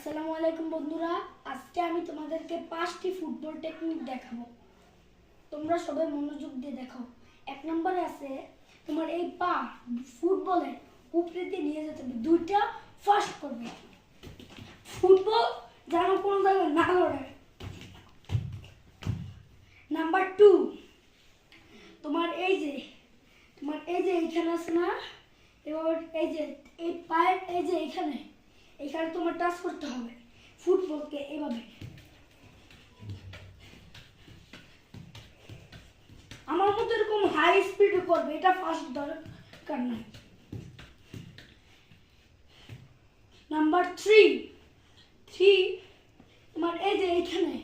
আসসালামু আলাইকুম বন্ধুরা, আজকে আমি তোমাদেরকে 5টি ফুটবল টেকনিক দেখাবো। তোমরা সবাই মনোযোগ দিয়ে দেখো। 1 নম্বরে আছে তোমার এই পা ফুটবলের উপরে দিয়ে নিয়ে যেতে হবে, দুইটা ফাস্ট করবে। ফুটবল যেন কোনো জায়গায় না লড়ে। নাম্বার 2, তোমার এই যে এইখানে আছে না, এবার এই পায়ের এইখানে তোমার টাচ করতে হবে ফুটবলকে এইভাবে। আমার মতো এরকম হাই স্পিডে করবে, এটা ফাস্ট দরকার নাই। নাম্বার 3, তোমার এইখানে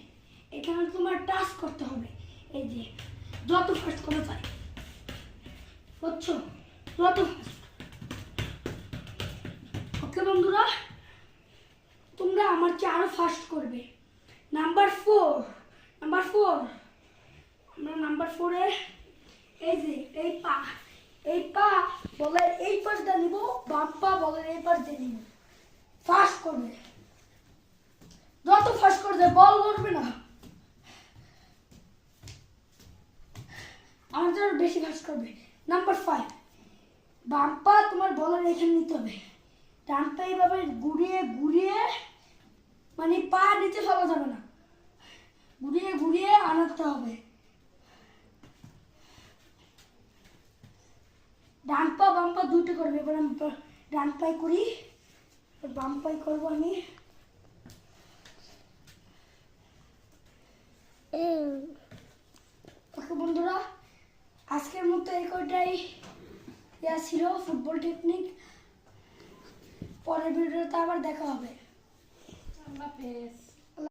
তোমার টাচ করতে হবে, এই যে যত ফাস্ট করা যায়, বুঝছো? যত ফাস্ট। ওকে বন্ধুরা, তোমরা আমার চেয়ে আরো ফাস্ট করবে। নাম্বার 4, আমরা নাম্বার 4-এ এই পা বলের এই পাশ দিয়ে নিব, বাম পা বলের এই পাশ দিয়ে নিব। ফাস্ট করবে, যত ফাস্ট করবে, বল করবে না। আমার জন্য বেশি ফাস্ট করবে। নাম্বার 5, বাম পা তোমার বলের এখানে নিতে হবে, ডান পা এইভাবে ঘুরিয়ে মানে পা নিচে ফেলা যাবে না, ঘুরিয়ে আনাতে হবে। ডান পা বাম পা দুটো করবে। এবার আমি ডান পায়ে করি, বাম পায়ে করবো আমি। ওকে বন্ধুরা, আজকের মতো এই কয়টাই ছিল ফুটবল টেকনিক। পরের ভিডিওতে আবার দেখা হবে। আল্লাহ হাফেজ।